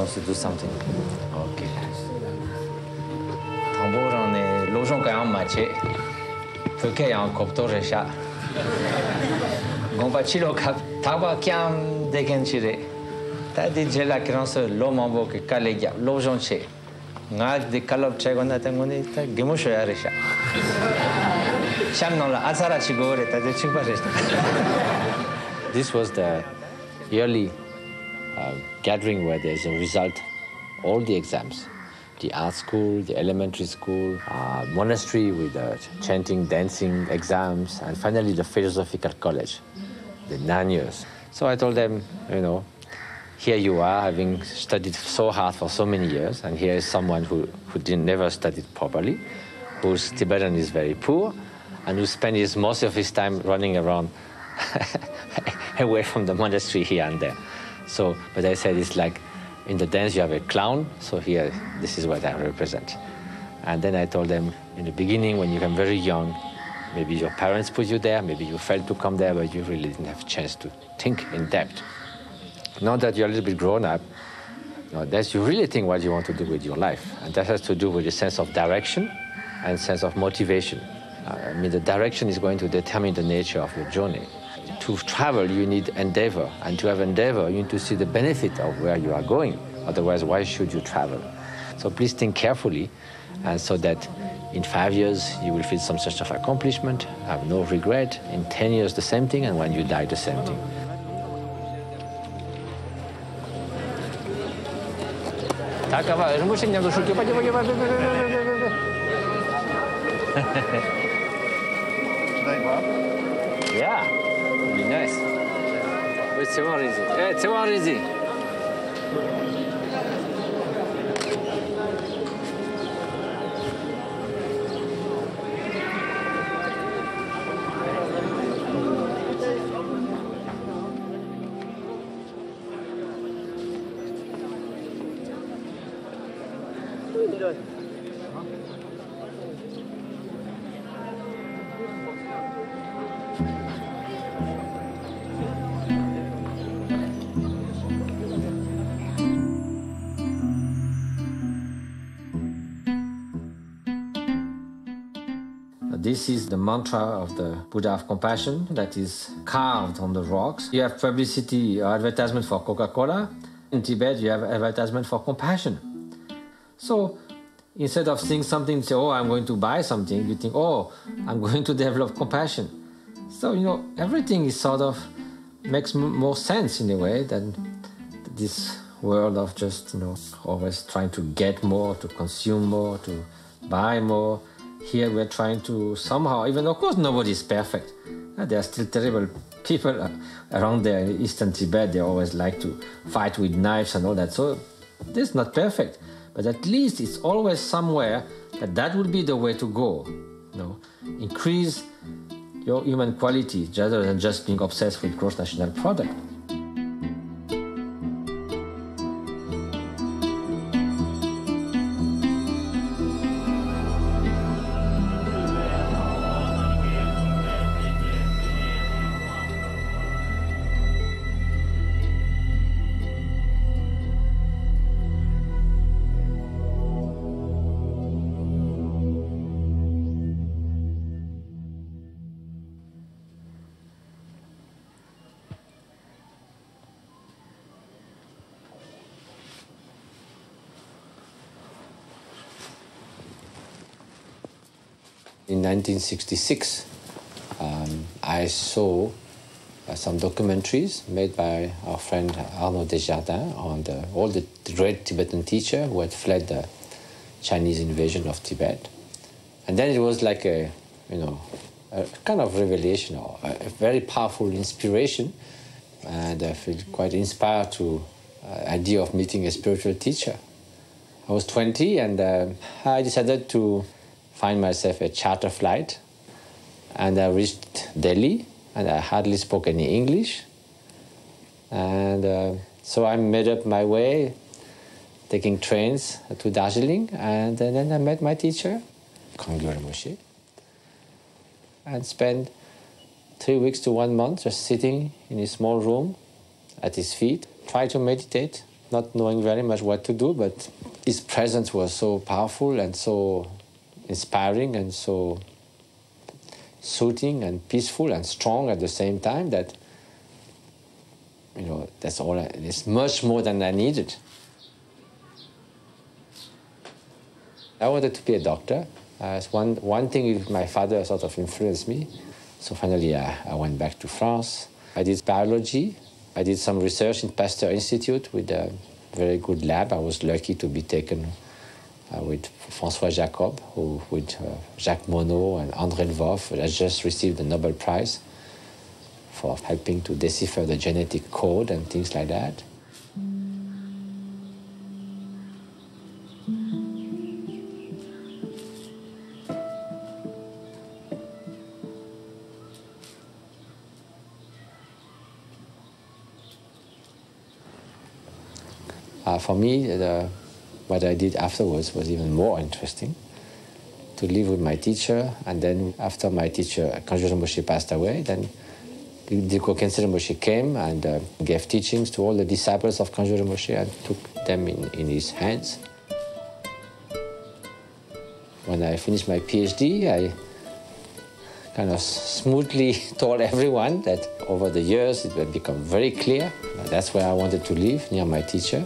wants to do something. Okay. 당보라네 로종가양 마치 그게양 koptoresha. Gompachilo kap tawa kyam degenchire. Tadi jela kranso lomambo ke kalegya lojonche. Ngak de kalop chegona tangoni ta gemushoyaresha. Shamnola azara chigore tadi chigbaresta. This was the yearly gathering where there's a result, all the exams. The art school, the elementary school, monastery with the chanting, dancing exams, and finally the philosophical college, the 9 years. So I told them, you know, here you are, having studied so hard for so many years, and here is someone who never studied properly, whose Tibetan is very poor, and who spends most of his time running around away from the monastery here and there. So, but I said it's like, in the dance you have a clown, so here, this is what I represent. And then I told them, in the beginning, when you came very young, maybe your parents put you there, maybe you failed to come there, but you really didn't have a chance to think in depth. Now that you're a little bit grown up, that you really think what you want to do with your life. And that has to do with a sense of direction and sense of motivation. I mean, the direction is going to determine the nature of your journey. To travel, you need endeavor. And to have endeavor, you need to see the benefit of where you are going. Otherwise, why should you travel? So please think carefully, and so that in 5 years, you will feel some sort of accomplishment, have no regret. In 10 years, the same thing, and when you die, the same thing. Yeah, it'd be nice. Where's Tewarizi? Hey, Tewarizi! This is the mantra of the Buddha of Compassion that is carved on the rocks. You have publicity or advertisement for Coca-Cola. In Tibet, you have advertisement for compassion. So instead of seeing something, say, oh, I'm going to buy something, you think, oh, I'm going to develop compassion. So, you know, everything is sort of makes more sense in a way than this world of just, you know, always trying to get more, to consume more, to buy more. Here we're trying to somehow, even of course nobody is perfect. There are still terrible people around there in eastern Tibet. They always like to fight with knives and all that. So this is not perfect, but at least it's always somewhere that would be the way to go. You know, increase your human quality rather than just being obsessed with gross national product. In 1966, I saw some documentaries made by our friend Arnaud Desjardins on all the great Tibetan teachers who had fled the Chinese invasion of Tibet. And then it was like a kind of revelation or a very powerful inspiration. And I feel quite inspired to the idea of meeting a spiritual teacher. I was 20 and I decided to find myself a charter flight, and I reached Delhi, and I hardly spoke any English. And so I made up my way, taking trains to Darjeeling, and then I met my teacher, Kangyo Rinpoche, and spent 3 weeks to 1 month just sitting in a small room at his feet, try to meditate not knowing very much what to do, but his presence was so powerful and so inspiring and so soothing and peaceful and strong at the same time that, you know, that's all. It's much more than I needed. I wanted to be a doctor. One thing my father sort of influenced me. So finally, I went back to France. I did biology. I did some research in Pasteur Institute with a very good lab. I was lucky to be taken with François Jacob, who with Jacques Monod and André Lvov, I just received the Nobel Prize for helping to decipher the genetic code and things like that. For me, what I did afterwards was even more interesting. To live with my teacher, and then after my teacher, Kanjuro Moshe, passed away, then Dilko Khyentse Rinpoche came and gave teachings to all the disciples of Kanjuro Moshe and took them in his hands. When I finished my PhD, I kind of smoothly told everyone that over the years it had become very clear. That's where I wanted to live, near my teacher.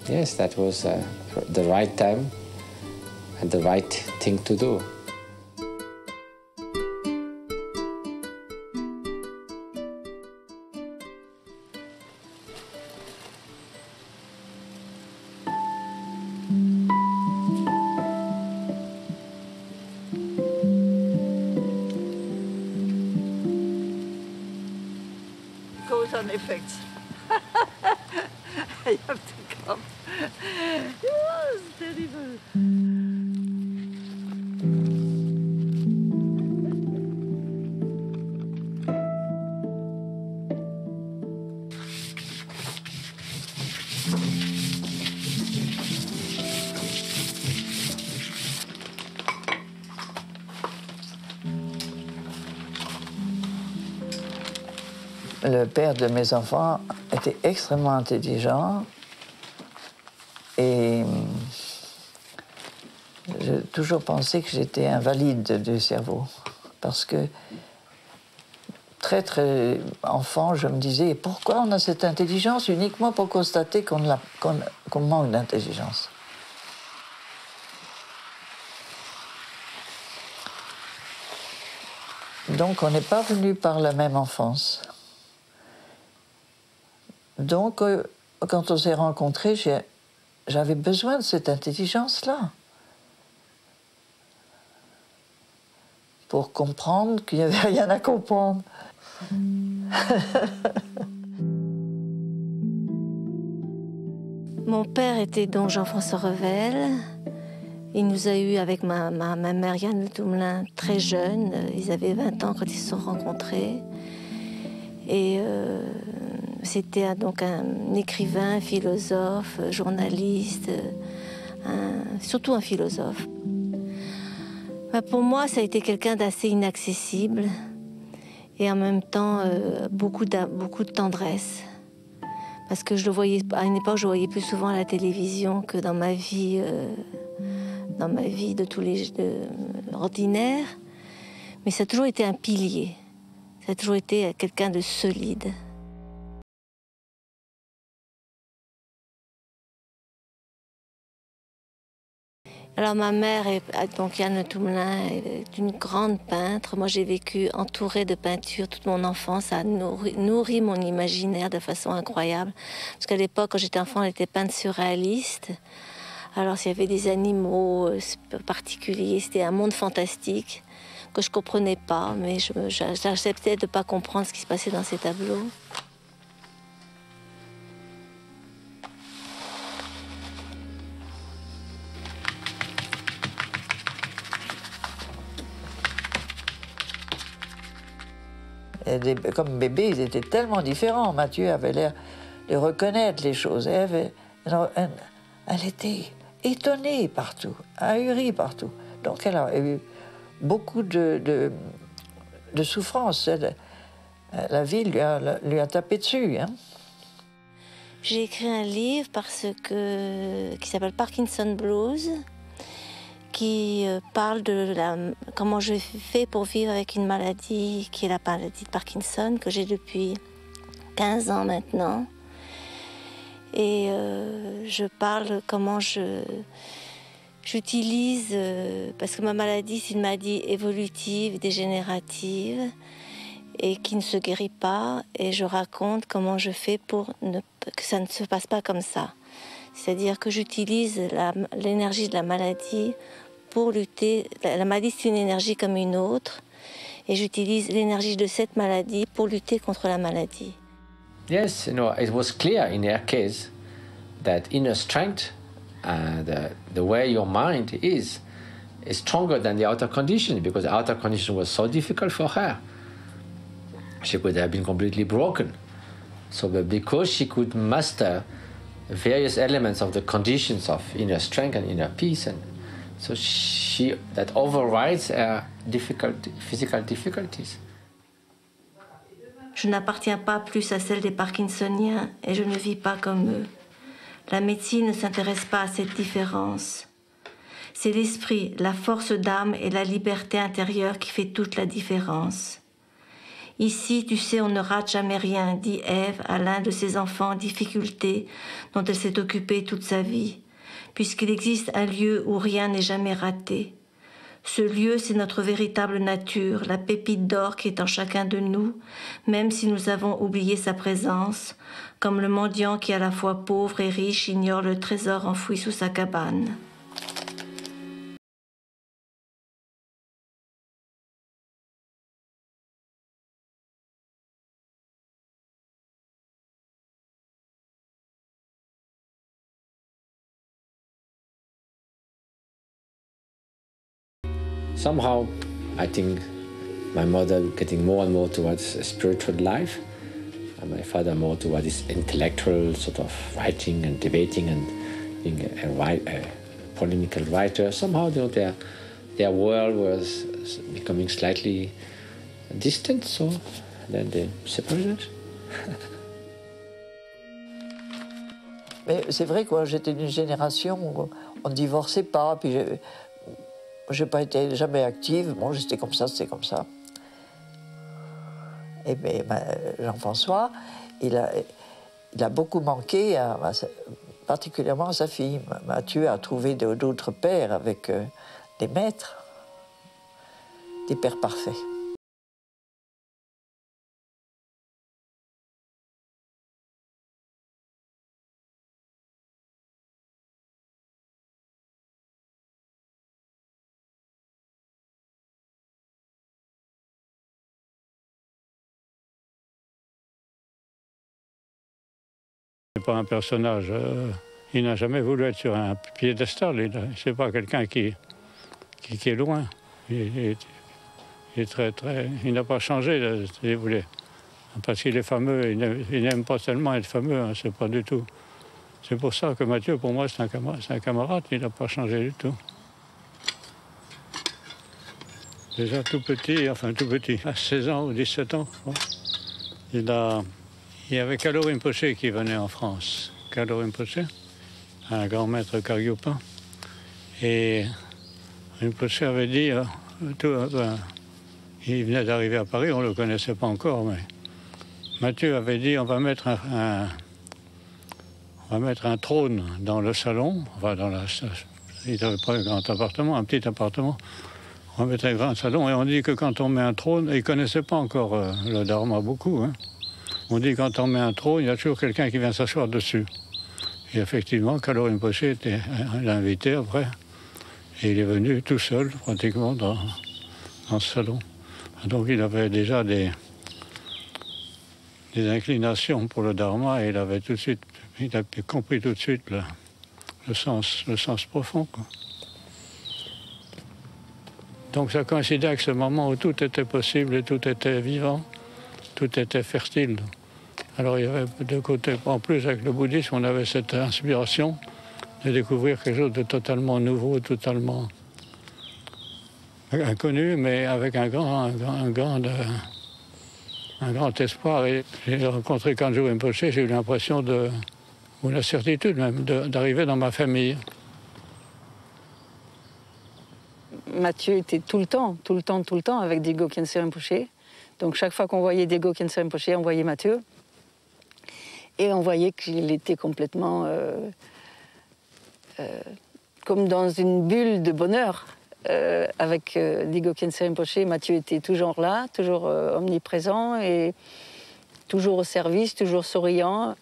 Yes, that was the right time and the right thing to do. Cause and effects. I have to come. It was terrible. Le père de mes enfants était extrêmement intelligent et j'ai toujours pensé que j'étais invalide du cerveau parce que très enfant, je me disais pourquoi on a cette intelligence uniquement pour constater qu'on manque d'intelligence. Donc on n'est pas venu par la même enfance. Donc, quand on s'est rencontrés, j'avais besoin de cette intelligence-là pour comprendre qu'il n'y avait rien à comprendre. Mon père était donc Jean-François Revel. Il nous a eus avec ma mère Yann Toumelin très jeunes. Ils avaient 20 ans quand ils se sont rencontrés. Et c'était donc un écrivain, philosophe, journaliste, surtout un philosophe. Pour moi, ça a été quelqu'un d'assez inaccessible et en même temps beaucoup de tendresse. Parce que je le voyais, à une époque, je le voyais plus souvent à la télévision que dans ma vie de tous les ordinaire. Mais ça a toujours été un pilier. Ça a toujours été quelqu'un de solide. Alors ma mère, donc Yann Toumelin, est une grande peintre. Moi j'ai vécu entourée de peintures toute mon enfance. Ça a nourri mon imaginaire de façon incroyable. Parce qu'à l'époque, quand j'étais enfant, elle était peinte surréaliste. Alors s'il y avait des animaux particuliers, c'était un monde fantastique que je ne comprenais pas, mais j'acceptais de ne pas comprendre ce qui se passait dans ces tableaux. Comme bébé, ils étaient tellement différents. Matthieu avait l'air de reconnaître les choses. Elle était étonnée partout, ahurie partout. Donc elle a eu beaucoup de souffrance. La vie lui a tapé dessus. Hein. J'ai écrit un livre qui s'appelle Parkinson Blues, qui parle de comment je fais pour vivre avec une maladie qui est la maladie de Parkinson, que j'ai depuis 15 ans maintenant. Et je parle comment j'utilise, parce que ma maladie, c'est une maladie évolutive, dégénérative, et qui ne se guérit pas. Et je raconte comment je fais pour que ça ne se passe pas comme ça. C'est-à-dire que j'utilise l'énergie de la maladie pour lutter. La maladie, c'est une énergie comme une autre. Et j'utilise l'énergie de cette maladie pour lutter contre la maladie. Yes, it was clear in her case that inner strength and the way your mind is stronger than the outer condition, because the outer condition was so difficult for her. She could have been completely broken. So, but because she could master various elements of the conditions of inner strength and inner peace, and so that overrides her physical difficulties. Je n'appartiens pas plus à celle des Parkinsoniens et je ne vis pas comme eux. La médecine ne s'intéresse pas à cette différence. C'est l'esprit, la force d'âme et la liberté intérieure qui fait toute la différence. Ici, tu sais, on ne rate jamais rien, dit Ève à l'un de ses enfants en difficulté dont elle s'est occupée toute sa vie, puisqu'il existe un lieu où rien n'est jamais raté. Ce lieu, c'est notre véritable nature, la pépite d'or qui est en chacun de nous, même si nous avons oublié sa présence, comme le mendiant qui, à la fois pauvre et riche, ignore le trésor enfoui sous sa cabane. Somehow, I think my mother getting more and more towards a spiritual life, and my father more towards this intellectual sort of writing and debating and being a polemical writer. Somehow, their world was becoming slightly distant, so then they separated. Mais c'est vrai que j'étais d'une génération où on ne divorçait pas, puis j'ai pas été jamais active. Bon, j'étais comme ça, c'était comme ça. Et bien, Jean-François, il a beaucoup manqué, particulièrement à sa fille. Matthieu a trouvé d'autres pères avec des maîtres, des pères parfaits. C'est pas un personnage, il n'a jamais voulu être sur un piédestal, c'est pas quelqu'un qui est loin. Il est il n'a pas changé, si vous voulez. Parce qu'il est fameux, il n'aime pas tellement être fameux, hein, c'est pas du tout. C'est pour ça que Matthieu, pour moi, c'est un camarade, il n'a pas changé du tout. Déjà tout petit, à 16 ans ou 17 ans, il y avait Kalo Rinpoche qui venait en France. Kalo Rinpoche, un grand maître Kagyupa. Et Rinpoche avait dit, il venait d'arriver à Paris, on ne le connaissait pas encore, mais Matthieu avait dit, on va mettre un trône dans le salon, il n'avait pas un grand appartement, un petit appartement. On va mettre un grand salon et on dit que quand on met un trône, et il ne connaissait pas encore le Dharma beaucoup, hein. On dit quand on met un trône, il y a toujours quelqu'un qui vient s'asseoir dessus. Et effectivement, Kalo Rinpoche était l'invité après. Et il est venu tout seul, pratiquement, dans ce salon. Donc il avait déjà des inclinations pour le Dharma et il a compris tout de suite le sens profond, quoi. Donc ça coïncidait avec ce moment où tout était possible et tout était vivant, tout était fertile. Alors il y avait deux côtés. En plus, avec le bouddhisme, on avait cette inspiration de découvrir quelque chose de totalement nouveau, totalement inconnu, mais avec un grand espoir. Et j'ai rencontré Kanjo Rinpoche, j'ai eu l'impression ou la certitude même d'arriver dans ma famille. Matthieu était tout le temps avec Diego Khyentse Rinpoché. Donc chaque fois qu'on voyait Diego Khyentse Rinpoché, on voyait Matthieu. Et on voyait qu'il était complètement comme dans une bulle de bonheur. Avec Diego Khyentse Rinpoché, Matthieu était toujours là, toujours omniprésent et toujours au service, toujours souriant.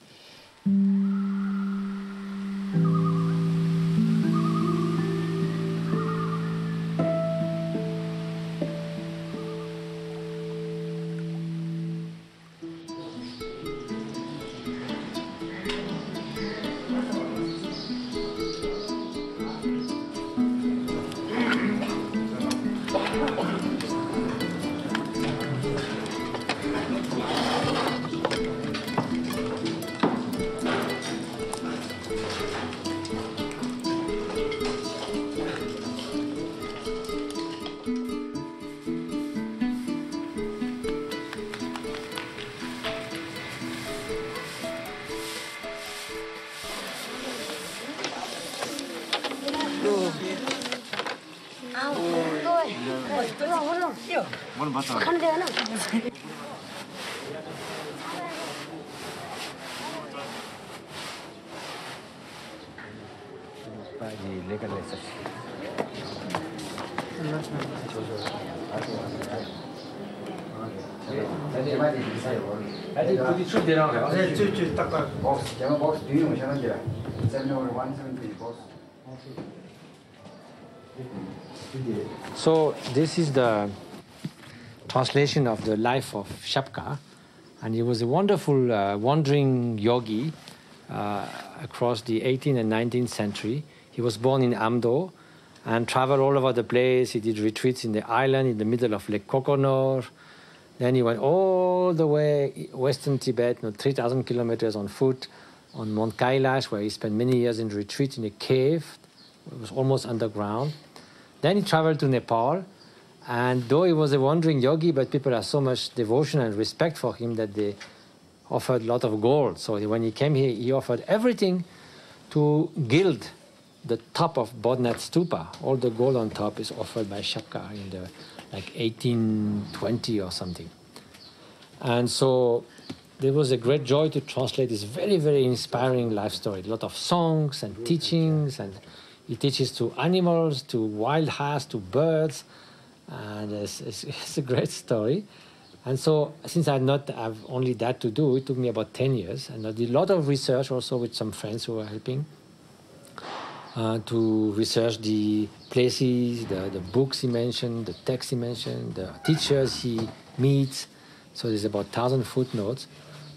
So this is the translation of the life of Shabka, and he was a wonderful wandering yogi across the 18th and 19th century. He was born in Amdo and traveled all over the place. He did retreats in the island in the middle of Lake Kokonor. Then he went all the way western Tibet, 3,000 kilometers on foot, on Mount Kailash, where he spent many years in retreat in a cave. It was almost underground. Then he traveled to Nepal, and though he was a wandering yogi, but people had so much devotion and respect for him that they offered a lot of gold. So when he came here, he offered everything to gild the top of Bodhnath Stupa. All the gold on top is offered by Shabka in the 1820 or something. And so there was a great joy to translate this very, very inspiring life story. A lot of songs and teachings, and he teaches to animals, to wild hearts, to birds, and it's a great story. And so since I have only that to do, it took me about 10 years, and I did a lot of research also with some friends who were helping to research the places, the books he mentioned, the texts he mentioned, the teachers he meets. So there's about 1,000 footnotes.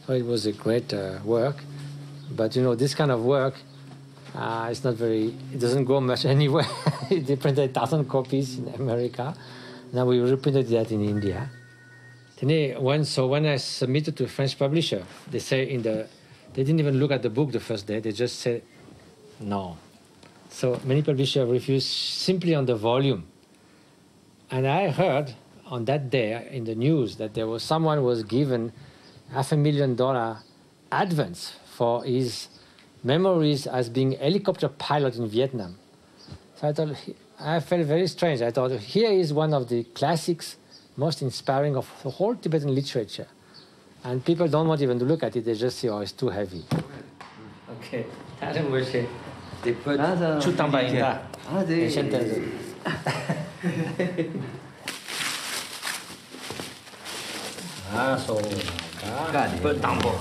So it was a great work. But this kind of work, it's not very, it doesn't go much anywhere. They printed 1,000 copies in America. Now we reprinted that in India. Then when I submitted to a French publisher, they say they didn't even look at the book the first day. They just said no. So many publishers refused simply on the volume. And I heard on that day in the news that someone was given $500,000 advance for his memories as being a helicopter pilot in Vietnam. So I felt very strange. I thought, here is one of the classics, most inspiring of the whole Tibetan literature. And people don't want even to look at it. They just say, oh, it's too heavy. Okay. They put Chutamba in that. Put Tambo.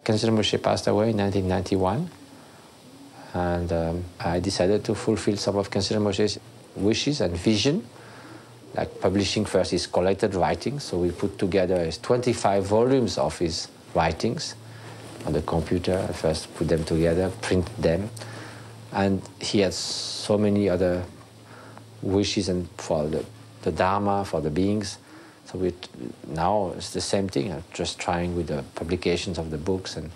Khyentse Rinpoche passed away in 1991, and I decided to fulfill some of Khyentse Rinpoche's wishes and vision, like publishing first his collected writings. So we put together 25 volumes of his writings, on the computer. I first put them together, print them. And he had so many other wishes and for the Dharma, for the beings. So now it's the same thing. I'm just trying with the publications of the books and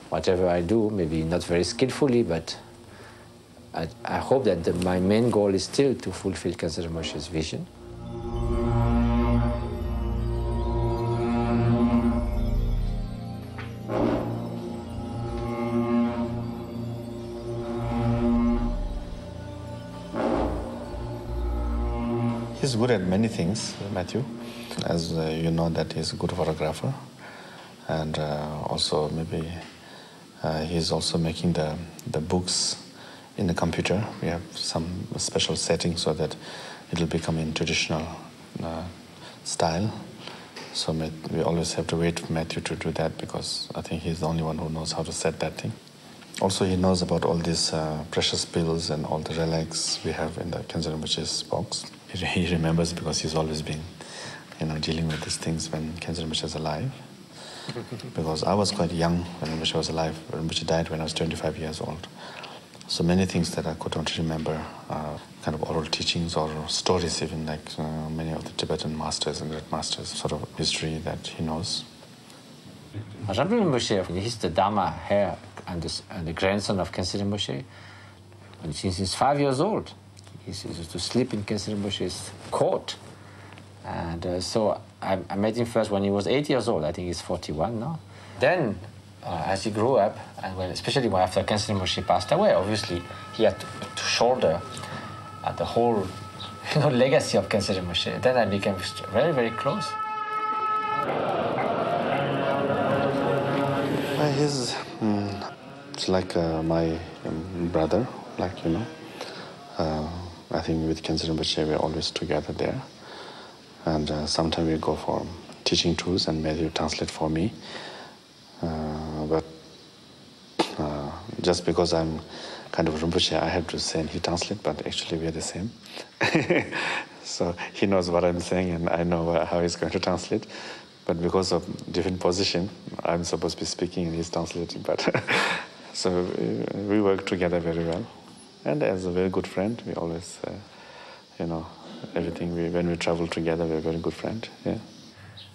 whatever I do, maybe not very skillfully, but I hope that my main goal is still to fulfill Khyentse Rinpoche's vision. He's good at many things, Matthieu. As you know that he's a good photographer. And also maybe he's also making the books in the computer. We have some special settings so that it'll become in traditional style. So we always have to wait for Matthieu to do that because I think he's the only one who knows how to set that thing. Also, he knows about all these precious pills and all the relics we have in the Khyentse Rinpoche's box. He remembers because he's always been, dealing with these things when Khyentse Rinpoche is alive. Because I was quite young when Rinpoche was alive. Rinpoche died when I was 25 years old. So many things that I couldn't remember, kind of oral teachings or stories even, like many of the Tibetan masters and great masters, sort of history that he knows. Ajahn Rinpoche, he's the Dharma heir and the grandson of Khyentse Rinpoche. And since he's 5 years old, he used to sleep in Khyentse Rinpoche's court. And so I met him first when he was 8 years old. I think he's 41 now. Then, as he grew up, and especially after Khyentse Rinpoche passed away, obviously he had to shoulder the whole legacy of Khyentse Rinpoche. Then I became very, very close. It's like my brother, I think with Khyentse Rinpoche, we're always together there. And sometimes we go for teaching tours and Matthieu translate for me. But just because I'm kind of Rinpoche, I have to say and he translate, but actually we're the same. So he knows what I'm saying and I know how he's going to translate. But because of different position, I'm supposed to be speaking and he's translating. But so we work together very well. And as a very good friend, we always, everything, when we travel together, we're a very good friend, yeah.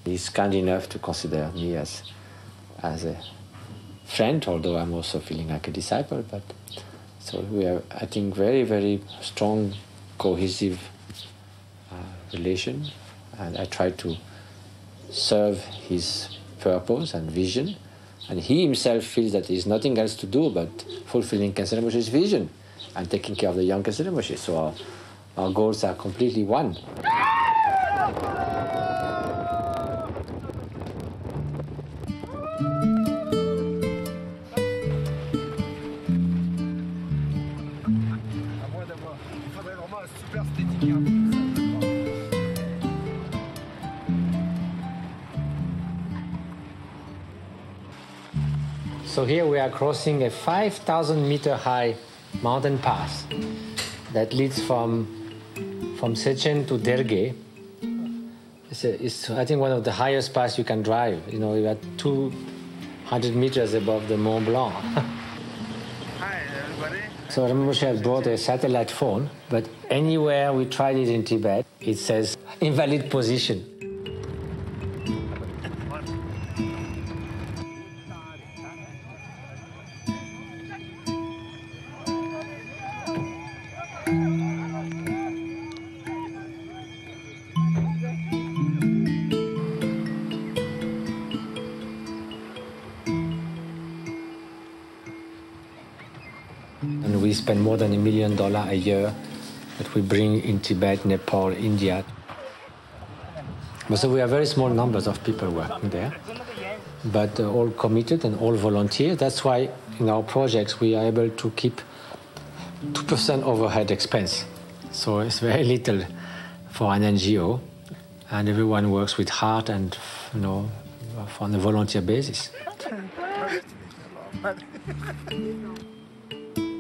He's kind enough to consider me as a friend, although I'm also feeling like a disciple. But so we have, I think, very, very strong, cohesive relation. And I try to serve his purpose and vision. And he himself feels that there's nothing else to do but fulfilling Khyentse Rinpoche's vision and taking care of the young Khyentse Rinpoche. So our goals are completely one. So here we are crossing a 5,000-meter high mountain pass that leads from Sechen to Derge. It's I think one of the highest passes you can drive. You are 200 meters above the Mont Blanc. Hi, everybody. So Rinpoche has brought a satellite phone, but anywhere we tried it in Tibet, it says invalid position. And we spend more than $1 million a year that we bring in Tibet, Nepal, India. So we have very small numbers of people working there, but all committed and all volunteer. That's why in our projects we are able to keep 2% overhead expense. So it's very little for an NGO, and everyone works with heart and on a volunteer basis.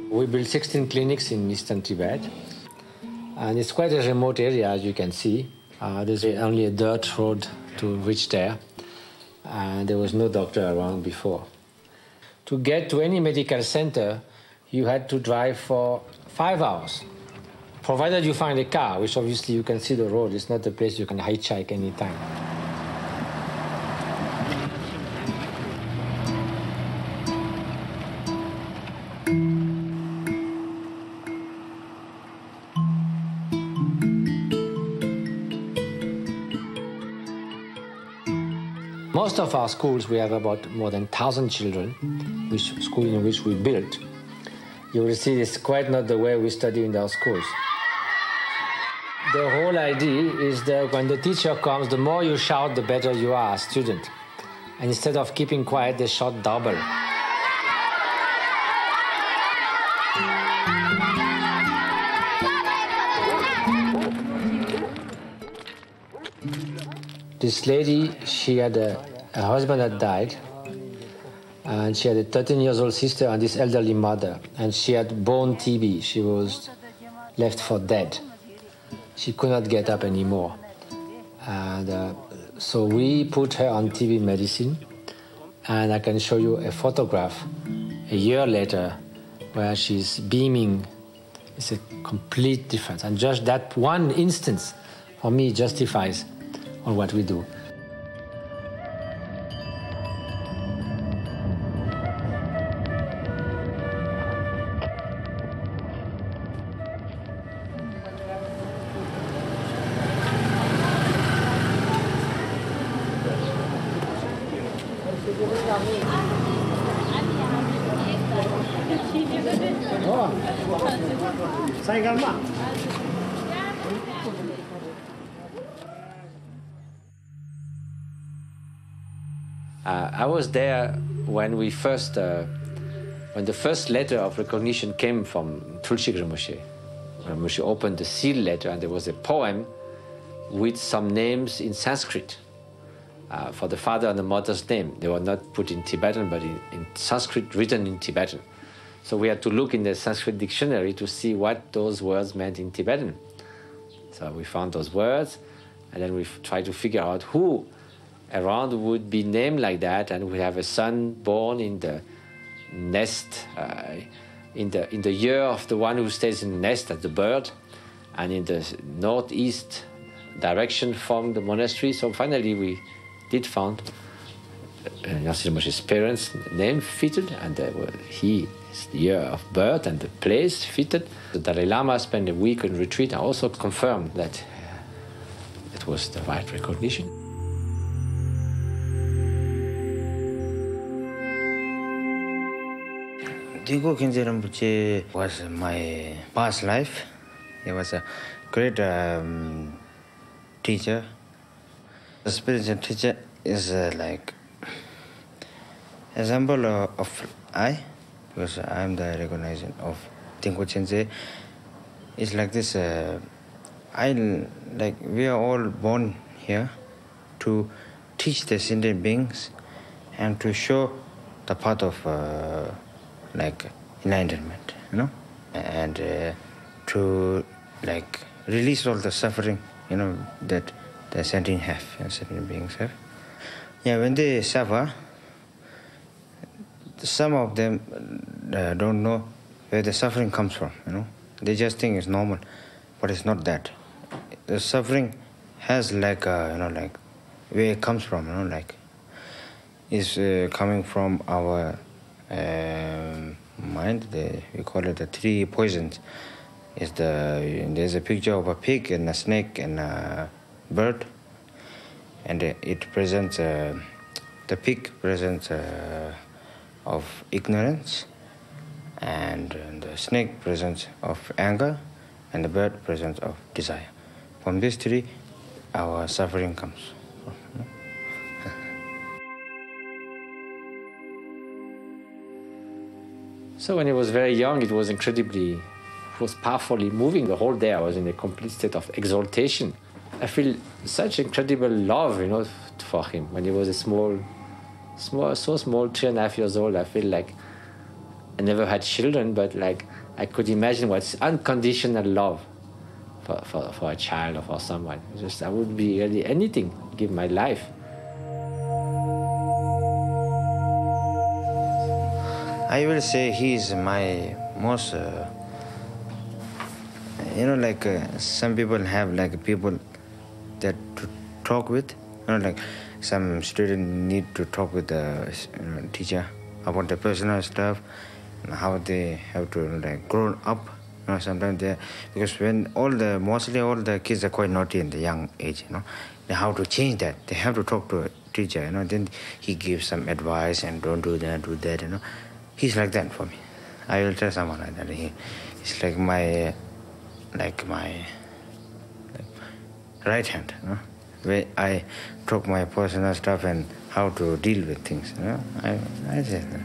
We built 16 clinics in eastern Tibet, and it's quite a remote area, as you can see. There's only a dirt road to reach there, and there was no doctor around before. To get to any medical center, you had to drive for 5 hours. Provided you find a car, which obviously you can see the road. It's not a place you can hitchhike anytime. Most of our schools, we have about more than 1,000 children, which school in which we built. You will see it's quite not the way we study in our schools. The whole idea is that when the teacher comes, the more you shout, the better you are as a student. And instead of keeping quiet, they shout double. This lady, she had a husband that died, and she had a 13-year-old sister and this elderly mother, and she had bone TB. She was left for dead. She could not get up anymore. And so we put her on TB medicine, and I can show you a photograph a year later where she's beaming. It's a complete difference. And just that one instance, for me, justifies all what we do. I was there when the first letter of recognition came from Tulsi Rinpoche. Rinpoche opened the seal letter, and there was a poem with some names in Sanskrit for the father and the mother's name. They were not put in Tibetan, but in Sanskrit, written in Tibetan. So we had to look in the Sanskrit dictionary to see what those words meant in Tibetan. So we found those words, and then we tried to figure out who around would be named like that, and we have a son born in the nest, in the year of the one who stays in the nest as the bird, and in the northeast direction from the monastery. So finally we did found Nyingma Rinpoche's parents' name fitted, and his year of birth and the place fitted. The Dalai Lama spent a week in retreat and also confirmed that it was the right recognition. Digo Khyentse Rinpoche was my past life. He was a great teacher. The spiritual teacher is like example of I, because I am the recognition of Digo Khyentse. It's like this. We are all born here to teach the sentient beings and to show the path of enlightenment, and to release all the suffering, that the sentient beings have. Yeah, when they suffer, some of them don't know where the suffering comes from. They just think it's normal, but it's not that. The suffering has where it comes from. Is coming from our mind. We call it the three poisons. There's a picture of a pig and a snake and a bird, and it presents the pig presents of ignorance, and the snake presents of anger, and the bird presents of desire. From these three, our suffering comes. So when he was very young, it was powerfully moving. The whole day I was in a complete state of exaltation. I feel such incredible love, for him. When he was so small, 3.5 years old, I feel like I never had children, but I could imagine what's unconditional love for a child or for someone. I would be really anything, give my life. I will say he is my most, like some people have like people that to talk with, like some student need to talk with the teacher about the personal stuff, how they have to like grow up. Sometimes they, because mostly all the kids are quite naughty in the young age, they have to change that. They have to talk to a teacher, then he gives some advice and don't do that, do that, He's like that for me. I will tell someone like that. He's like my right hand, where I talk my personal stuff and how to deal with things. I say that.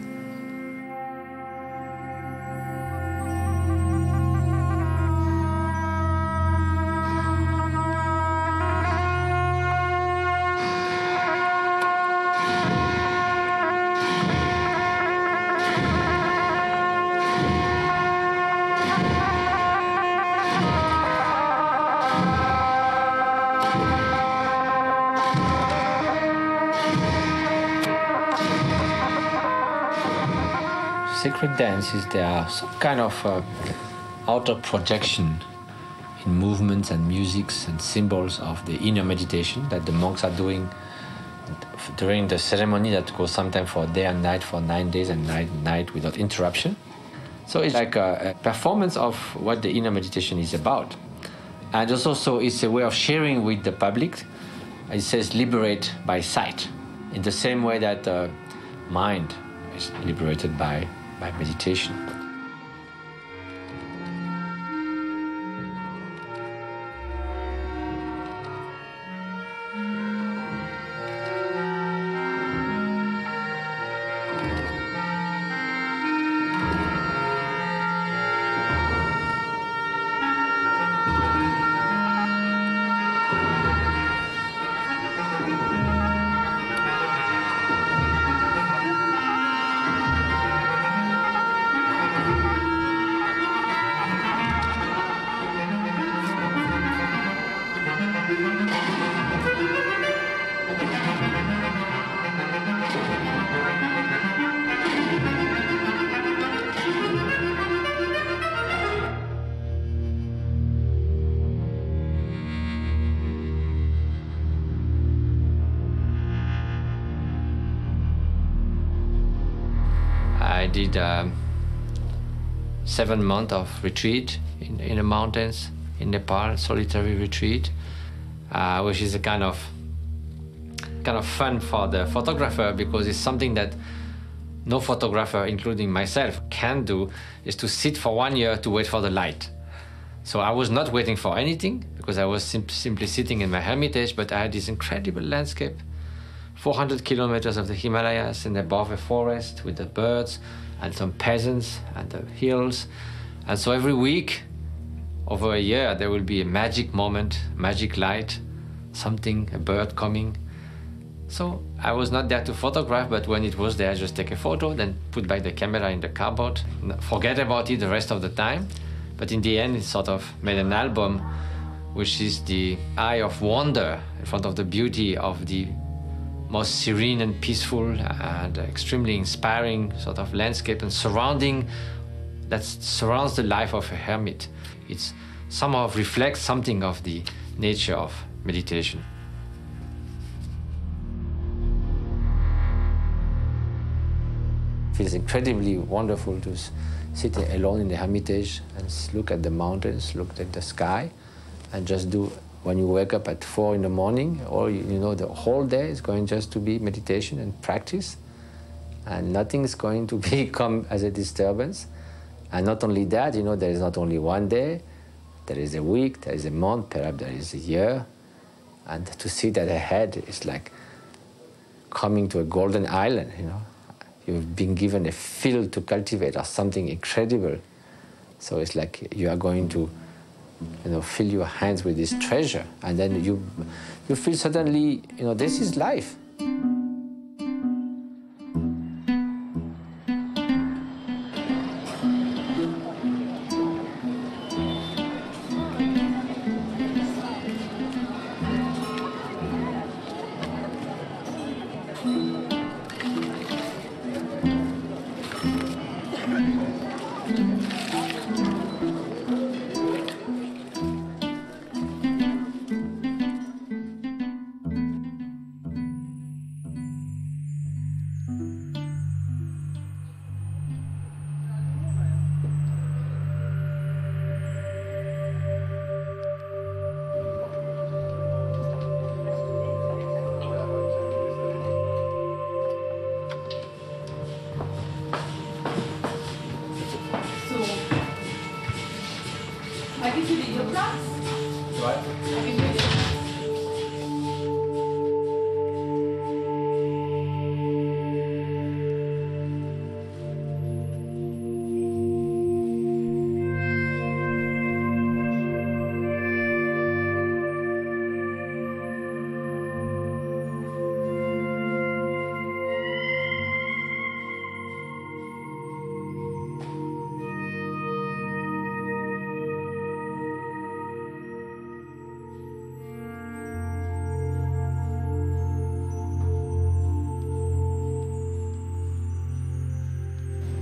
Sacred dance is there some kind of outer projection in movements and musics and symbols of the inner meditation that the monks are doing during the ceremony that goes sometimes for day and night, for 9 days and night without interruption. So it's like a performance of what the inner meditation is about. And also it's a way of sharing with the public. It says liberate by sight, in the same way that the mind is liberated by meditation. I did 7 months of retreat in the mountains in Nepal, solitary retreat, which is a kind of fun for the photographer, because it's something that no photographer, including myself, can do, is to sit for 1 year to wait for the light. So I was not waiting for anything, because I was simply sitting in my hermitage, but I had this incredible landscape, 400 kilometers of the Himalayas and above a forest with the birds and some peasants and the hills. And so every week, over a year, there will be a magic moment, magic light, something, a bird coming. So I was not there to photograph, but when it was there, I just take a photo, then put back the camera in the cupboard, forget about it the rest of the time. But in the end, it sort of made an album, which is the eye of wonder in front of the beauty of the most serene and peaceful and extremely inspiring sort of landscape and surrounding that surrounds the life of a hermit. It somehow reflects something of the nature of meditation. It feels incredibly wonderful to sit alone in the hermitage and look at the mountains, look at the sky, and just do. When you wake up at 4 in the morning, or the whole day is going just to be meditation and practice, and nothing is going to become as a disturbance. And not only that, there is not only 1 day, there is a week, there is a month, perhaps there is a year, and to see that ahead is like coming to a golden island. You've been given a field to cultivate or something incredible. So it's like you are going to fill your hands with this treasure, and then you feel suddenly, this is life.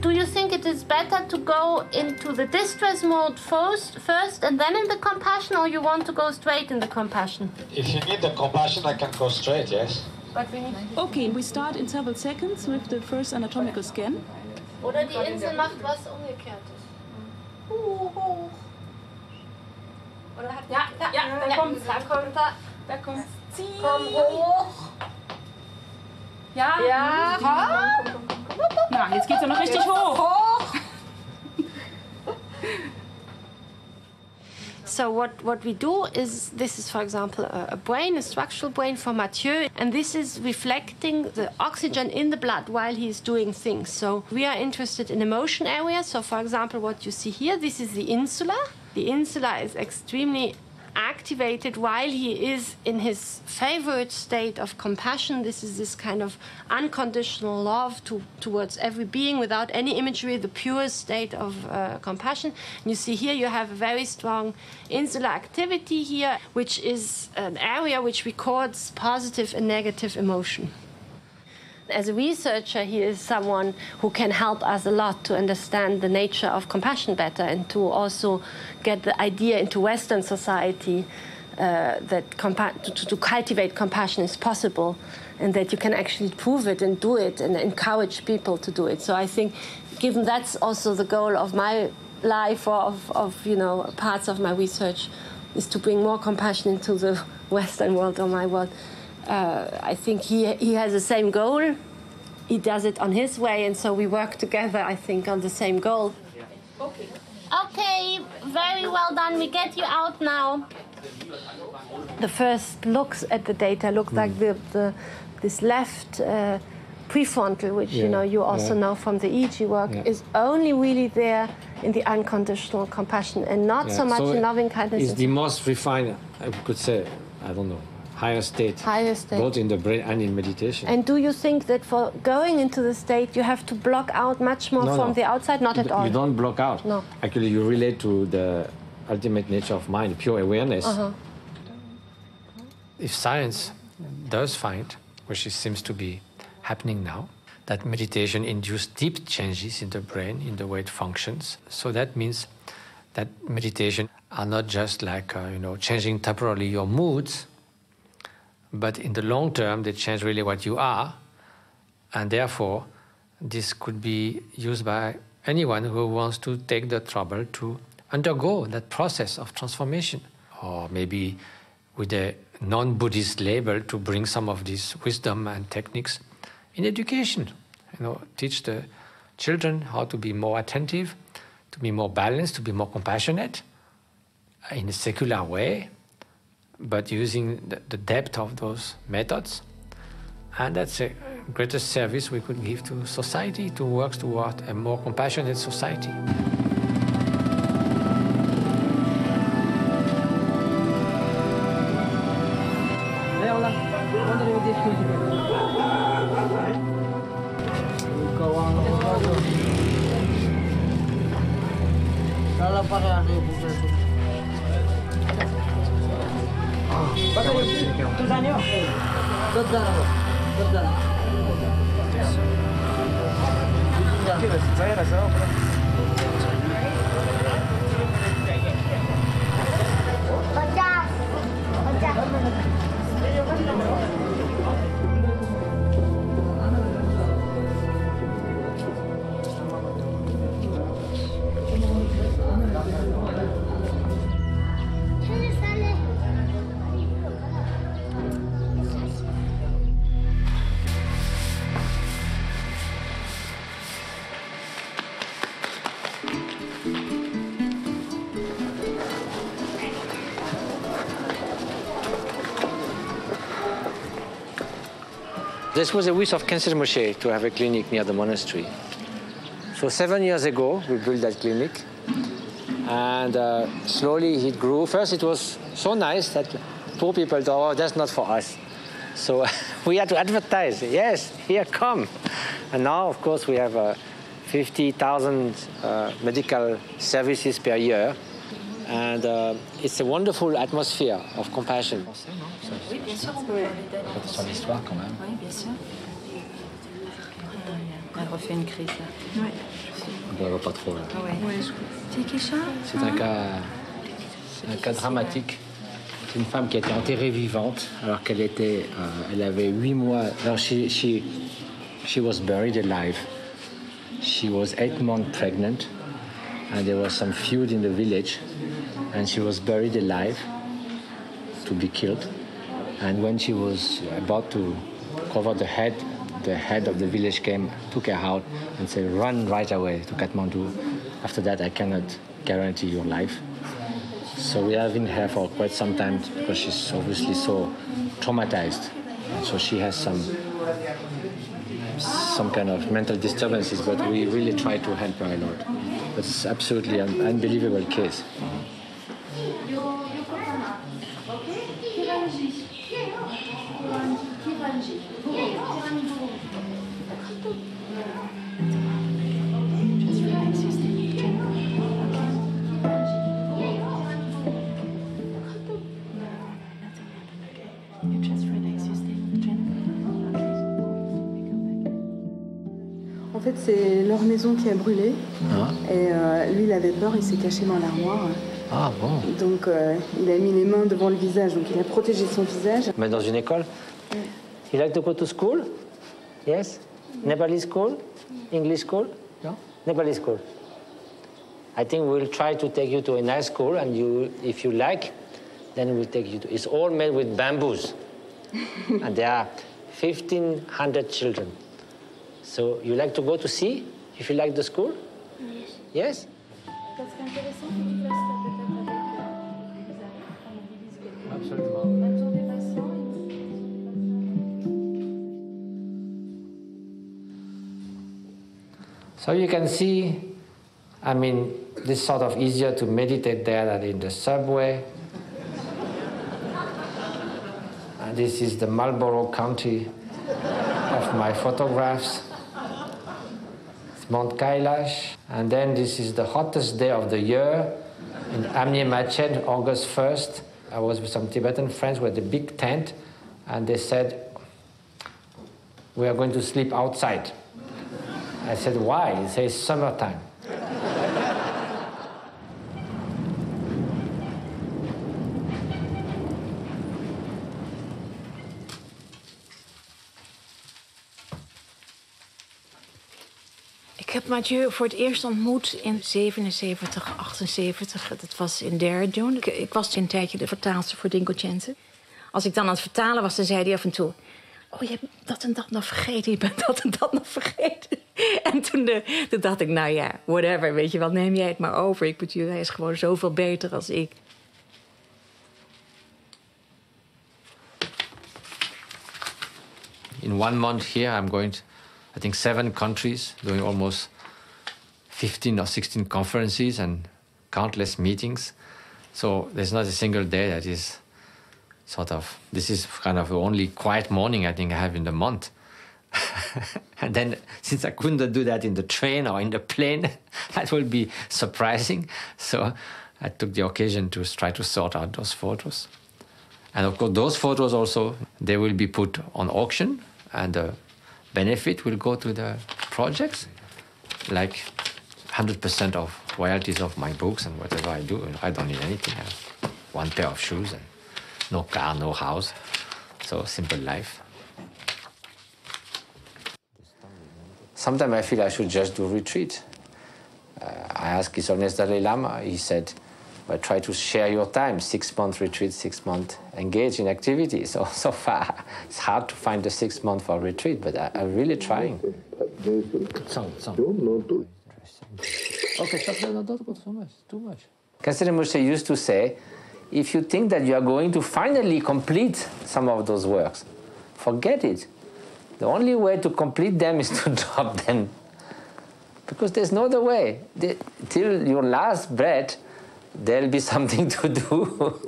Do you think it is better to go into the distress mode first and then in the compassion, or you want to go straight in the compassion? If you need the compassion, I can go straight, yes. But we need... Okay, we start in several seconds with the first anatomical scan. Oder die Insel macht was Umgekehrtes. Hoch. Oder hat... Ja, da kommt's. Da kommt's. Ziehen. Komm hoch. Ja. Ja. Komm. Na, jetzt geht's ja noch richtig hoch. So what we do is, this is for example a brain, a structural brain for Matthieu, and this is reflecting the oxygen in the blood while he is doing things. So we are interested in emotion areas. So for example, what you see here, this is the insula. The insula is extremely activated while he is in his favorite state of compassion. This is this kind of unconditional love towards every being without any imagery, the purest state of compassion. And you see here you have a very strong insular activity here, which is an area which records positive and negative emotion. As a researcher, he is someone who can help us a lot to understand the nature of compassion better and to also get the idea into Western society that to cultivate compassion is possible and that you can actually prove it and do it and encourage people to do it. So I think, given that's also the goal of my life or of parts of my research, is to bring more compassion into the Western world or my world. I think he has the same goal. He does it on his way, and so we work together, I think, on the same goal. Okay. Okay, very well done. We get you out now. The first looks at the data look like this left prefrontal, which you also know from the EEG work, is only really there in the unconditional compassion and not so much in loving kindness. It's the most refined, I could say, I don't know, higher state, both in the brain and in meditation. And do you think that for going into the state, you have to block out much more from the outside? Not at all. You don't block out. No. Actually, you relate to the ultimate nature of mind, pure awareness. If science does find, which seems to be happening now, that meditation induces deep changes in the brain, in the way it functions. So that means that meditation are not just like, changing temporarily your moods, but in the long term, they change really what you are. And therefore, this could be used by anyone who wants to take the trouble to undergo that process of transformation. Or maybe with a non-Buddhist label to bring some of this wisdom and techniques in education. Teach the children how to be more attentive, to be more balanced, to be more compassionate in a secular way, but using the depth of those methods. And that's the greatest service we could give to society, to work toward a more compassionate society. This was a wish of Kensei Rinpoche to have a clinic near the monastery. So 7 years ago, we built that clinic. And slowly it grew. First, it was so nice that poor people thought, oh, that's not for us. So we had to advertise, yes, here, come. And now, of course, we have 50,000 medical services per year. And it's a wonderful atmosphere of compassion. Oui, bien sûr, on peut parler Sur l'histoire, quand même. Oui, bien sûr. Elle refait une crise, là. Oui. On ne voit pas trop, là. Ah ouais. C'est un cas dramatique. C'est une femme qui a été enterrée vivante alors qu'elle était, elle avait 8 mois. Alors she was buried alive. She was 8 months pregnant, and there was some feud in the village, and she was buried alive to be killed. And when she was about to cover the head of the village came, took her out, and said, "Run right away to Kathmandu. After that, I cannot guarantee your life." So we have been here for quite some time because she's obviously so traumatized. So she has some kind of mental disturbances, but we really try to help her a lot. It's absolutely an unbelievable case. En fait, c'est leur maison qui a brûlé. Ah. Et lui, il avait peur, il s'est caché dans l'armoire. Ah bon. Donc, il a mis les mains devant le visage, donc il a protégé son visage. Mais dans une école? You like to go to school? Yes? Nepali school? English school? No? Nepali school. I think we'll try to take you to a nice school, and you, if you like, then we'll take you to... It's all made with bamboos. And there are 1,500 children. So you like to go to see, if you like the school? Yes? Yes? So you can see, I mean, this sort of easier to meditate there than in the subway. And this is the Marlborough County of my photographs. It's Mount Kailash. And then this is the hottest day of the year in Amye Machen, August 1st. I was with some Tibetan friends with a big tent, and they said, "We are going to sleep outside." I said, "Why?" He says, "Summertime." Ik heb Matthieu voor het eerst ontmoet in 77, 78. Dat was in Derdun. Ik was een tijdje de vertaalster voor Dingo Khyentse. Als ik dan aan het vertalen was, dan zei hij af en toe... "Oh, je hebt dat en dat nog vergeten. Je bent dat en dat nog vergeten." En toen dacht ik, nou ja, whatever. Weet je wel, neem jij het maar over. Ik bedoel, hij is gewoon zoveel beter als ik. In 1 month here, I'm going to, I think, 7 countries, doing almost 15 or 16 conferences and countless meetings. So there's not a single day that is sort of, this is kind of the only quiet morning I think I have in the month. And then, since I couldn't do that in the train or in the plane, that will be surprising. So I took the occasion to try to sort out those photos. And of course, those photos also, they will be put on auction, and the benefit will go to the projects, like 100% of royalties of my books and whatever I do. I don't need anything. I have 1 pair of shoes and no car, no house. So simple life. Sometimes I feel I should just do retreat. I asked His Holiness Dalai Lama, he said, "But try to share your time, 6-month retreat, 6 months engage in activities." So far, it's hard to find the 6 months for retreat, but I'm really trying. Okay, stop, no, don't go so much, too much. Kensei Rinpoche used to say, if you think that you are going to finally complete some of those works, forget it. The only way to complete them is to drop them. Because there's no other way. Till your last breath, there'll be something to do.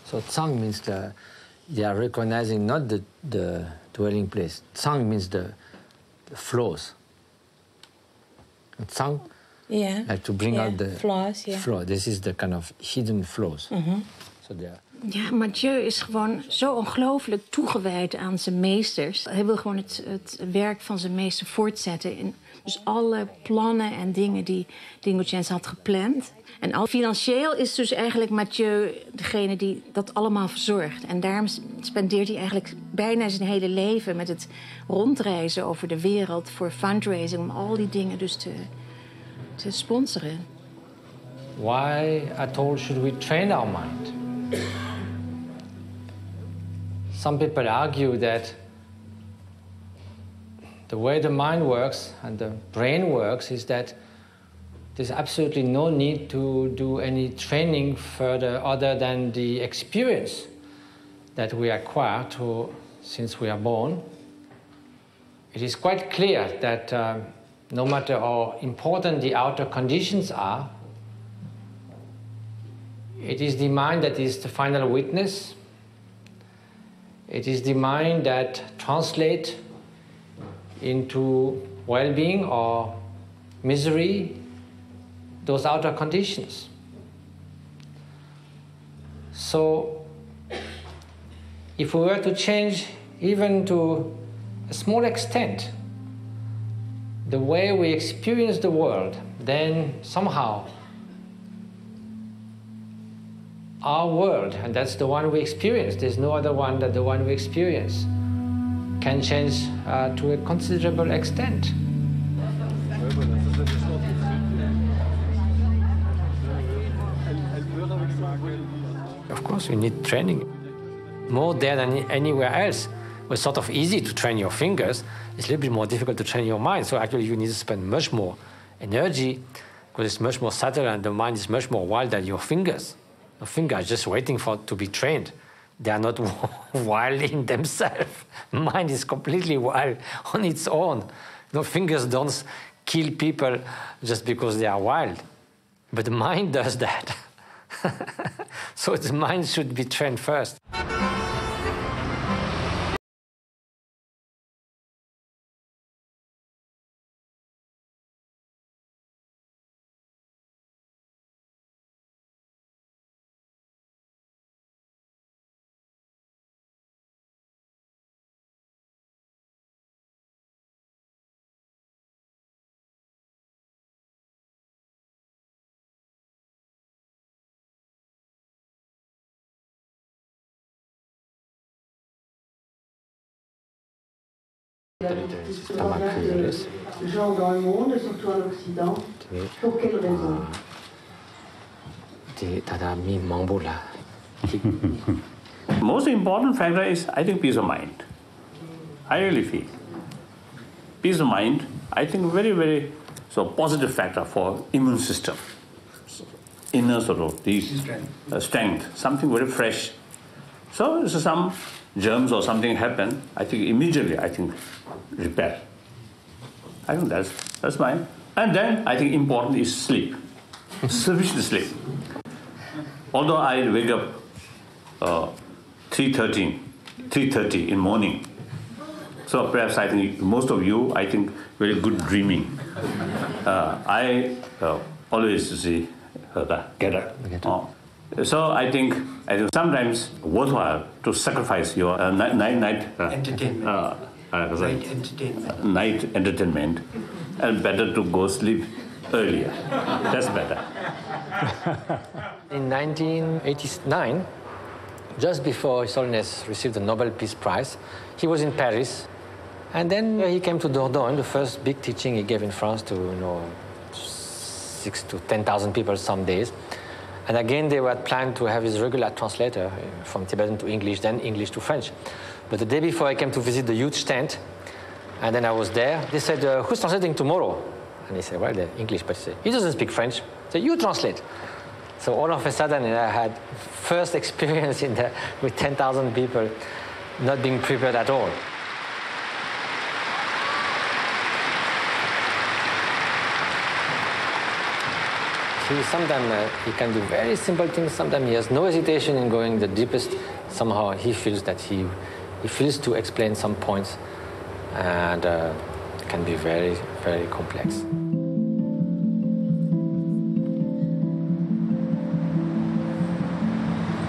So Tsang means they are recognizing not the dwelling place. Tsang means the flows. And Tsang, like to bring out the flaws, flow. This is the kind of hidden flows. So they are. Ja, Matthieu is gewoon zo ongelooflijk toegewijd aan zijn meesters. Hij wil gewoon het werk van zijn meester voortzetten. En dus alle plannen en dingen die Dingo Khyentse had gepland. En al financieel is dus eigenlijk Matthieu degene die dat allemaal verzorgt. En daarom spendeert hij eigenlijk bijna zijn hele leven met het rondreizen over de wereld voor fundraising. Om al die dingen dus te sponsoren. Why at all should we train our mind? Some people argue that the way the mind works and the brain works is that there's absolutely no need to do any training further other than the experience that we acquire since we are born. It is quite clear that no matter how important the outer conditions are, it is the mind that is the final witness. It is the mind that translates into well-being or misery those outer conditions. So, if we were to change even to a small extent the way we experience the world, then somehow our world, and that's the one we experience, there's no other one than the one we experience, can change to a considerable extent. Of course, you need training. More there than anywhere else. It's sort of easy to train your fingers. It's a little bit more difficult to train your mind. So actually you need to spend much more energy because it's much more subtle and the mind is much more wild than your fingers. The fingers are just waiting to be trained. They are not wild in themselves. Mind is completely wild on its own. No, fingers don't kill people just because they are wild. But the mind does that. So the mind should be trained first. Les gens dans le monde, surtout en Occident, pour quelles raisons? Most important factor is, I think, peace of mind. I really feel. Peace of mind, I think, very, very positive factor for immune system. Inner sort of these strength, something very fresh. So some germs or something happen, I think immediately, repair. I think that's mine. And then I think important is sleep, sufficient sleep. Although I wake up 3:30 in morning, so perhaps I think most of you, I think, very good dreaming. I always see get up. So I think sometimes worthwhile to sacrifice your night entertainment, and better to go sleep earlier. That's better. In 1989, just before His Holiness received the Nobel Peace Prize, he was in Paris, and then he came to Dordogne, the first big teaching he gave in France to 6,000 to 10,000 people some days. And again, they were planned to have his regular translator from Tibetan to English, then English to French. But the day before, I came to visit the huge tent, and then I was there. They said, who's translating tomorrow? And he said, well, English, but he doesn't speak French. So you translate. So all of a sudden, I had first experience with 10,000 people not being prepared at all. See, sometimes he can do very simple things. Sometimes he has no hesitation in going the deepest. Somehow he feels that he feels to explain some points, and it can be very, very complex.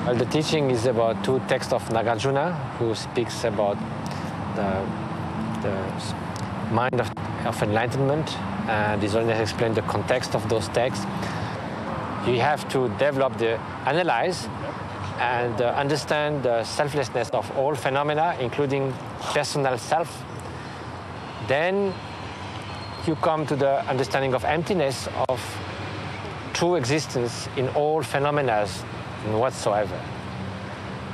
Well, the teaching is about two texts of Nagarjuna, who speaks about the mind of enlightenment, and is only explained the context of those texts. You have to develop analyze and understand the selflessness of all phenomena, including personal self. Then you come to the understanding of emptiness, of true existence in all phenomena whatsoever.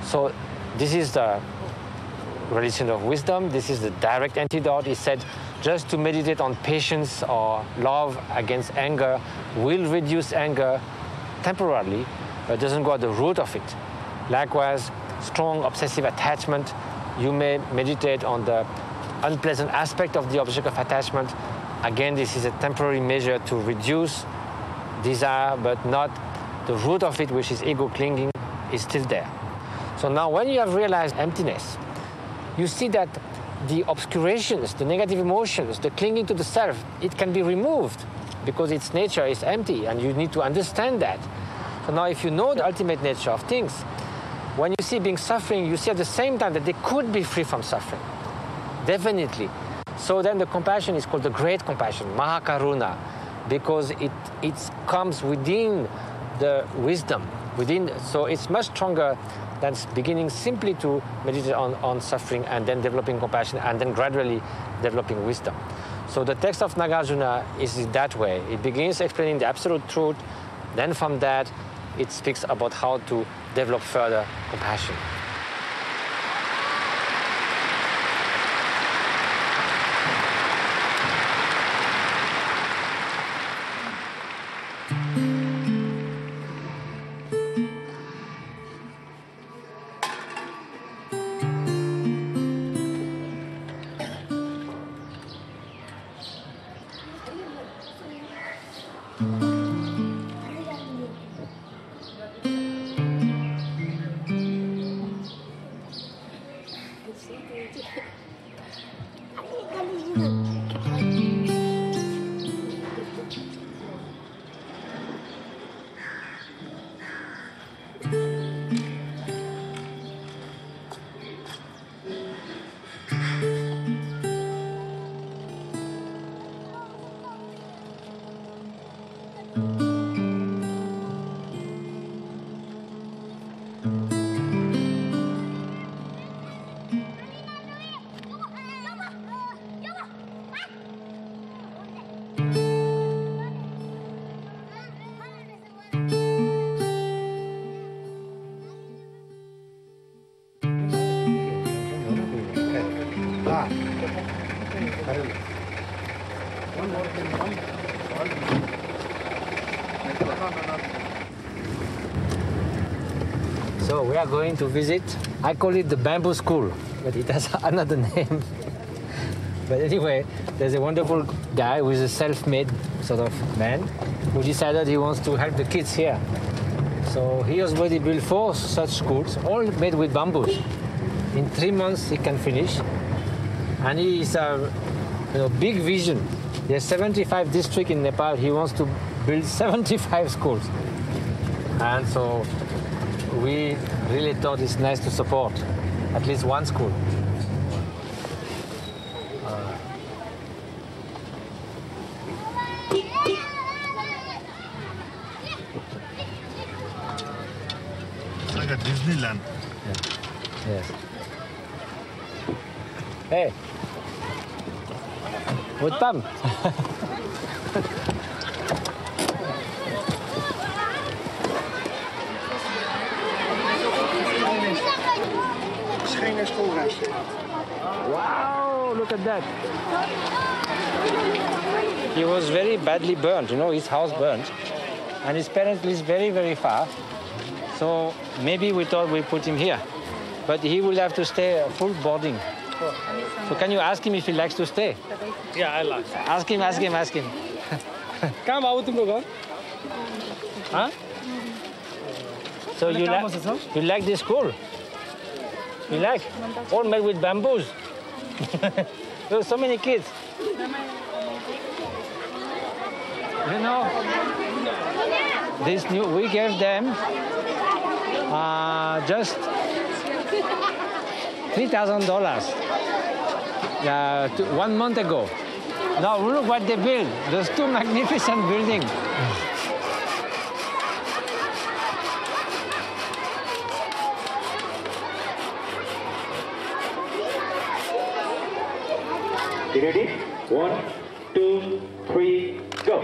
So this is the religion of wisdom. This is the direct antidote. He said just to meditate on patience or love against anger will reduce anger temporarily, but doesn't go at the root of it. Likewise, strong obsessive attachment, you may meditate on the unpleasant aspect of the object of attachment. Again, this is a temporary measure to reduce desire, but not the root of it, which is ego clinging, is still there. So now when you have realized emptiness, you see that the obscurations, the negative emotions, the clinging to the self, it can be removed because its nature is empty, and you need to understand that. So now if you know the ultimate nature of things, when you see being suffering, you see at the same time that they could be free from suffering. Definitely. So then the compassion is called the great compassion, Mahakaruna, because it comes within the wisdom, so it's much stronger than beginning simply to meditate on suffering and then developing compassion and then gradually developing wisdom. So the text of Nagarjuna is that way. It begins explaining the absolute truth, then from that it speaks about how to develop further compassion. So we are going to visit, I call it the bamboo school, but it has another name. But anyway, there's a wonderful guy who is a self-made sort of man who decided he wants to help the kids here. So he has already built 4 such schools, all made with bamboos. In 3 months he can finish. And he is a big vision. There's 75 districts in Nepal. He wants to build 75 schools. And so we really thought it's nice to support at least one school. It's like a Disneyland. Yeah. Yes. Hey. Uttam. Wow, look at that. He was very badly burned, his house burned. and his parents live very, very far. So maybe we thought we put him here. But he will have to stay full boarding. So can you ask him if he likes to stay? Yeah, I'll ask. Ask him. Come out to go. Huh? So you like this school? You like? All made with bamboos. There are so many kids. You know, this new, we gave them just $3,000 1 month ago. Now look what they built. Those two magnificent buildings. You ready? 1, 2, 3, go.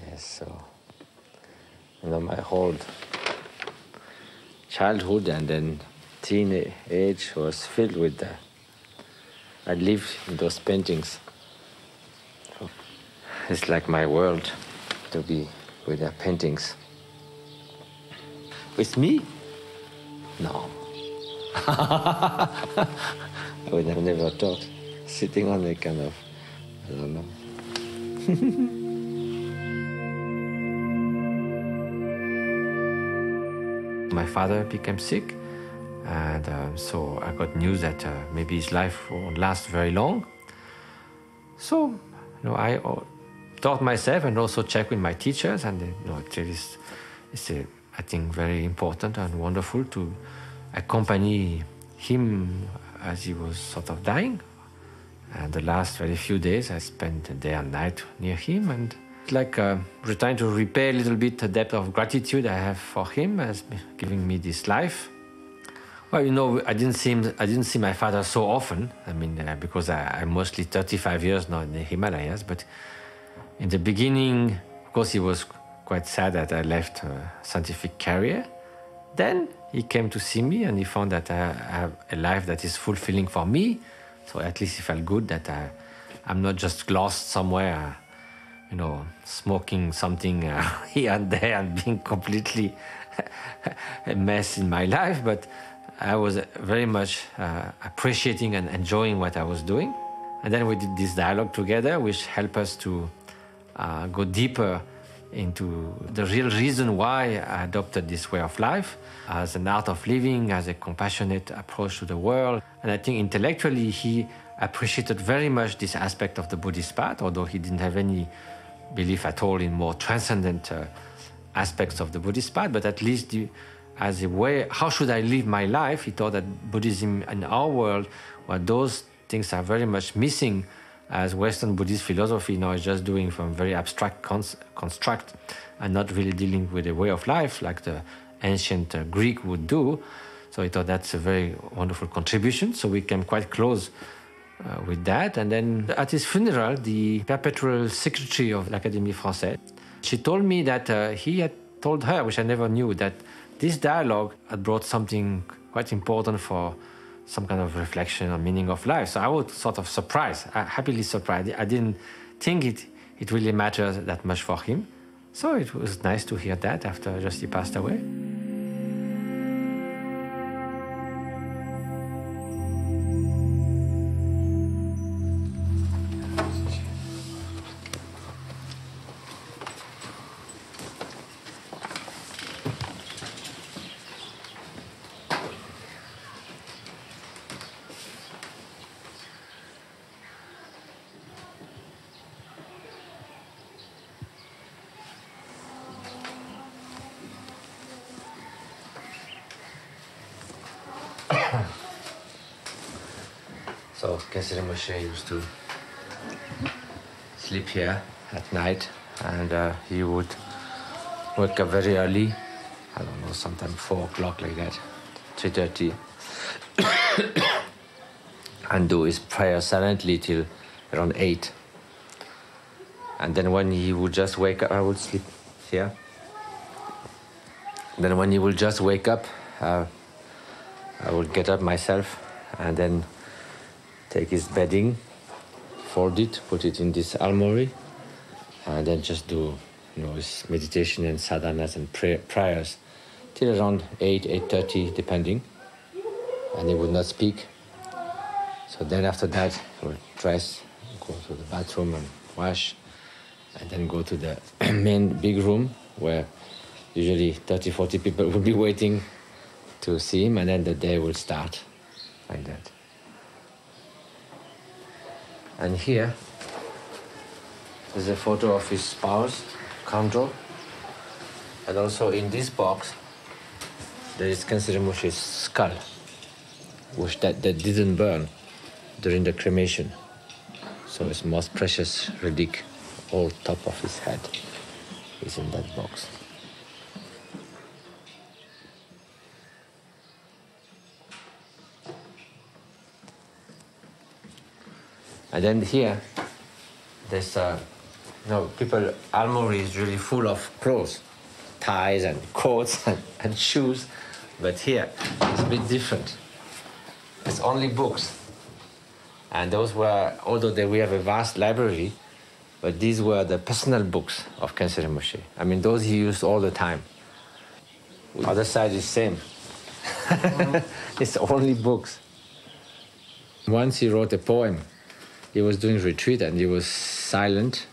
Yes, so my whole childhood and then teenage was filled with I lived in those paintings. It's like my world to be with their paintings. With me? No. I would have never thought. Sitting on a kind of, I don't know. My father became sick, and so I got news that maybe his life won't last very long. So, I taught myself and also checked with my teachers, and it's I think very important and wonderful to accompany him as he was sort of dying. And the last very few days I spent day and night near him, and it's like trying to repay a little bit the debt of gratitude I have for him as giving me this life. Well, I didn't see my father so often. I mean, because I'm mostly 35 years now in the Himalayas. But in the beginning, of course, he was quite sad that I left a scientific career. Then he came to see me, and he found that I have a life that is fulfilling for me. So at least he felt good that I'm not just lost somewhere, smoking something here and there and being completely a mess in my life. But I was very much appreciating and enjoying what I was doing. And then we did this dialogue together, which helped us to go deeper into the real reason why I adopted this way of life as an art of living, as a compassionate approach to the world. And I think intellectually he appreciated very much this aspect of the Buddhist path, although he didn't have any belief at all in more transcendent aspects of the Buddhist path, but at least as a way, how should I live my life? He thought that Buddhism in our world, where those things are very much missing, as Western Buddhist philosophy now is just doing from very abstract construct and not really dealing with a way of life like the ancient Greek would do. So he thought that's a very wonderful contribution. So we came quite close with that. And then at his funeral, the perpetual secretary of l'Académie Française, she told me that he had told her, which I never knew, that this dialogue had brought something quite important for some kind of reflection or meaning of life. So I was sort of surprised, happily surprised. I didn't think it really mattered that much for him. So it was nice to hear that after just he passed away. So Kensei Moshe used to sleep here at night, and he would wake up very early, I don't know, sometime 4 o'clock like that, 3:30, and do his prayer silently till around 8. And then when he would just wake up, I would sleep here. Then when he would just wake up, I would get up myself and then take his bedding, fold it, put it in this almori, and then just do, his meditation and sadhanas and prayers till around 8, 8:30, depending. And he would not speak. So then after that, he would dress, go to the bathroom and wash, and then go to the main big room where usually 30, 40 people would be waiting to see him, and then the day would start like that. And here is a photo of his spouse, Kandro. And also in this box, there is Kensei Rinpoche's skull, which that didn't burn during the cremation. So his most precious relic, all top of his head, is in that box. And then here, there's, people, almori is really full of clothes, ties and coats and shoes. But here, it's a bit different. It's only books. And those were, although we have a vast library, but these were the personal books of Kensei Rinpoche. I mean, those he used all the time. The other side is same. It's only books. Once he wrote a poem. He was doing retreat and he was silent.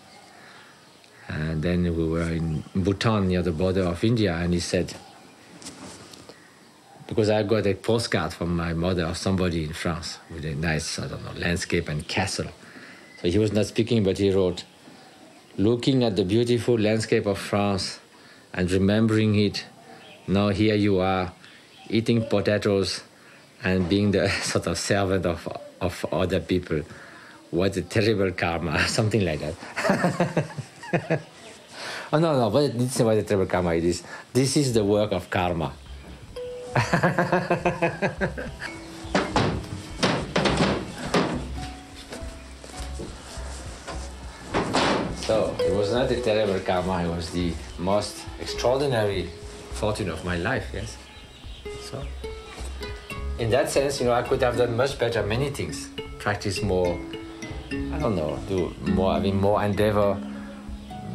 And then we were in Bhutan near the border of India, and he said, because I got a postcard from my mother of somebody in France with a nice, landscape and castle. So he was not speaking, but he wrote, "Looking at the beautiful landscape of France and remembering it, now here you are, eating potatoes and being the sort of servant of other people. What a terrible karma," something like that. Oh, no, but it didn't say what a terrible karma it is. This is the work of karma. So, it was not a terrible karma, it was the most extraordinary fortune of my life, yes. So, in that sense, I could have done much better many things. Practice more, do more, having more endeavor.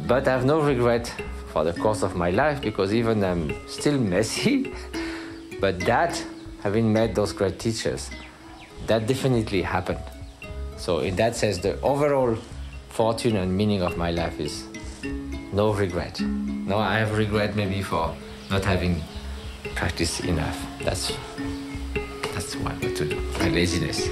But I have no regret for the course of my life, because even I'm still messy. But that, having met those great teachers, that definitely happened. So in that sense, the overall fortune and meaning of my life is no regret. No, I have regret maybe for not having practiced enough. That's what I want to do, my laziness.